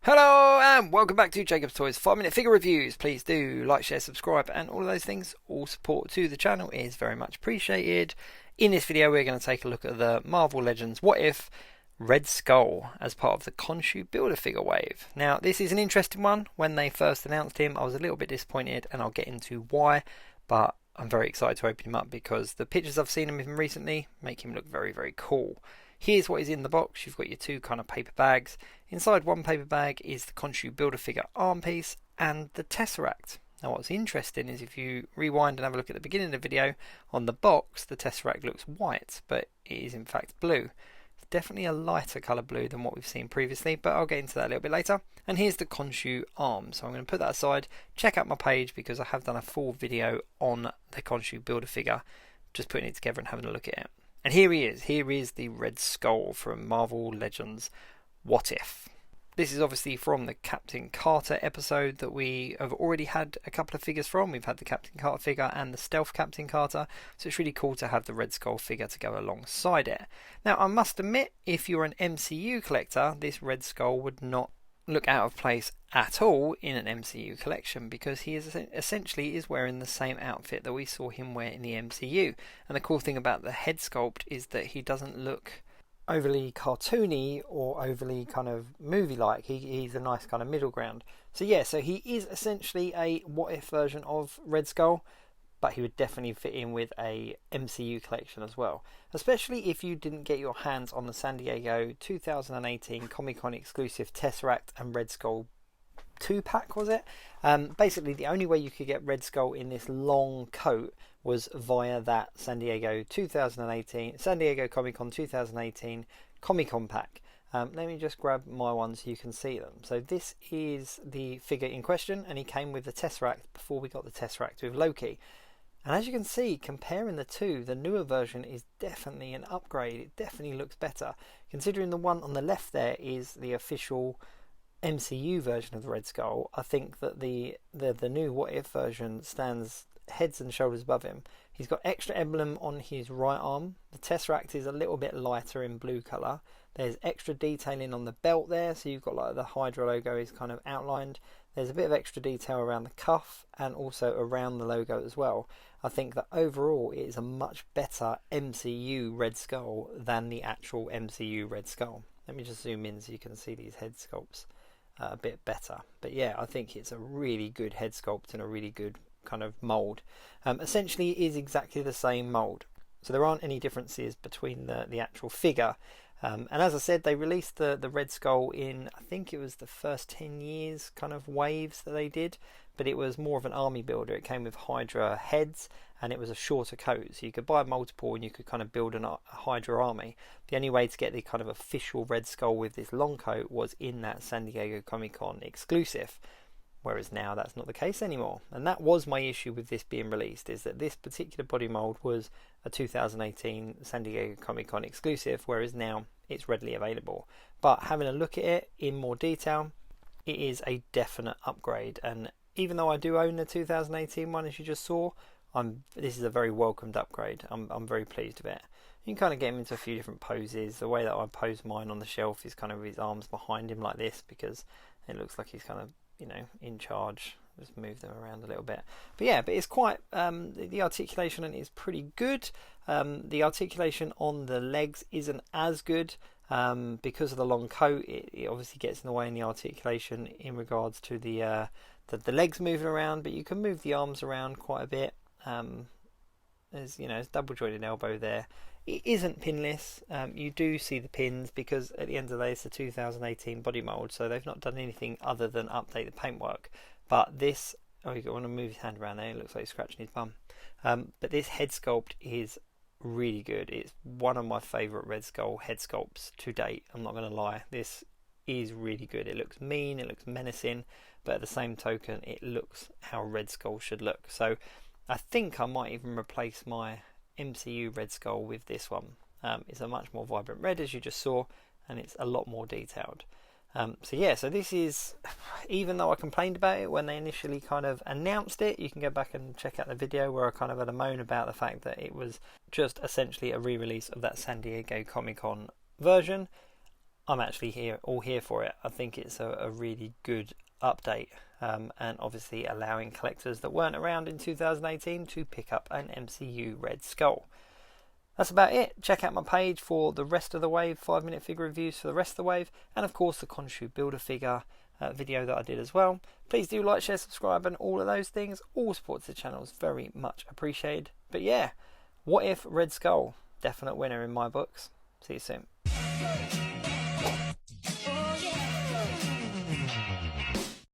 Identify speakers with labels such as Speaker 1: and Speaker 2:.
Speaker 1: Hello and welcome back to Jacob's Toys 5-minute figure reviews. Please do like, share, subscribe and all of those things. All support to the channel is very much appreciated. In this video we're going to take a look at the Marvel Legends What If Red Skull as part of the Khonshu Build-A-Figure wave. Now this is an interesting one. When they first announced him I was a little bit disappointed and I'll get into why, but I'm very excited to open him up because the pictures I've seen of him recently make him look very, very cool. Here's what is in the box. You've got your two kind of paper bags. Inside one paper bag is the Khonshu Build-A-Figure arm piece and the Tesseract. Now what's interesting is if you rewind and have a look at the beginning of the video, on the box the Tesseract looks white, but it is in fact blue. It's definitely a lighter colour blue than what we've seen previously, but I'll get into that a little bit later. And here's the Khonshu arm. So I'm going to put that aside, check out my page because I have done a full video on the Khonshu Build-A-Figure, just putting it together and having a look at it. And here he is. Here is the Red Skull from Marvel Legends What If. This is obviously from the Captain Carter episode that we have already had a couple of figures from. We've had the Captain Carter figure and the Stealth Captain Carter, so it's really cool to have the Red Skull figure to go alongside it. Now I must admit, if you're an MCU collector, this Red Skull would not look out of place at all in an MCU collection because he is essentially wearing the same outfit that we saw him wear in the MCU. And the cool thing about the head sculpt is that he doesn't look overly cartoony or overly kind of movie-like. He's a nice kind of middle ground. So yeah, so he is essentially a what if version of Red Skull, but he would definitely fit in with a MCU collection as well, especially if you didn't get your hands on the San Diego 2018 Comic-Con exclusive Tesseract and Red Skull 2-pack, was it? Basically the only way you could get Red Skull in this long coat was via that San Diego Comic-Con 2018 Comic-Con pack. Let me just grab my one so you can see them. So this is the figure in question, and he came with the Tesseract before we got the Tesseract with Loki. And as you can see, comparing the two, the newer version is definitely an upgrade. It definitely looks better. Considering the one on the left there is the official MCU version of the Red Skull, I think that the new What If version stands heads and shoulders above him. He's got extra emblem on his right arm. The Tesseract is a little bit lighter in blue colour. There's extra detailing on the belt there, so you've got like the Hydra logo is kind of outlined. There's a bit of extra detail around the cuff and also around the logo as well. I think that overall it is a much better MCU Red Skull than the actual MCU Red Skull. Let me just zoom in so you can see these head sculpts a bit better. But yeah, I think it's a really good head sculpt and a really good kind of mould. Essentially it is exactly the same mould, so there aren't any differences between the actual figure. And as I said, they released the Red Skull in, I think it was the first 10 years kind of waves that they did, but it was more of an army builder. It came with Hydra heads and it was a shorter coat, so you could buy multiple and you could kind of build a Hydra army. The only way to get the kind of official Red Skull with this long coat was in that San Diego Comic-Con exclusive, whereas now that's not the case anymore. And that was my issue with this being released, is that this particular body mold was a 2018 San Diego Comic-Con exclusive, whereas now it's readily available. But having a look at it in more detail, it is a definite upgrade. And even though I do own the 2018 one, as you just saw, this is a very welcomed upgrade. I'm very pleased with it. You can kind of get him into a few different poses. The way that I pose mine on the shelf is kind of his arms behind him like this, because it looks like he's kind of, you know, in charge. Just move them around a little bit. But yeah, but it's quite the articulation on it is pretty good. The articulation on the legs isn't as good because of the long coat. It obviously gets in the way in the articulation in regards to the legs moving around, but you can move the arms around quite a bit. There's, you know, it's double jointed elbow there. It isn't pinless. You do see the pins because at the end of the day it's the 2018 body mold, so they've not done anything other than update the paintwork. But this, oh, you want to move his hand around there, it looks like he's scratching his bum. But this head sculpt is really good. It's one of my favourite Red Skull head sculpts to date, I'm not going to lie. This is really good. It looks mean, it looks menacing, but at the same token it looks how Red Skull should look. So I think I might even replace my MCU Red Skull with this one. It's a much more vibrant red, as you just saw, and it's a lot more detailed. So yeah, so this is, even though I complained about it when they initially kind of announced it, you can go back and check out the video where I kind of had a moan about the fact that it was just essentially a re-release of that San Diego Comic-Con version. I'm actually all here for it. I think it's a really good update, and obviously allowing collectors that weren't around in 2018 to pick up an MCU Red Skull. That's about it. Check out my page for the rest of the wave, 5-minute figure reviews for the rest of the wave, and of course the Khonshu Builder figure video that I did as well. Please do like, share, subscribe, and all of those things. All support to the channel is very much appreciated. But yeah, what if Red Skull? Definite winner in my books. See you soon.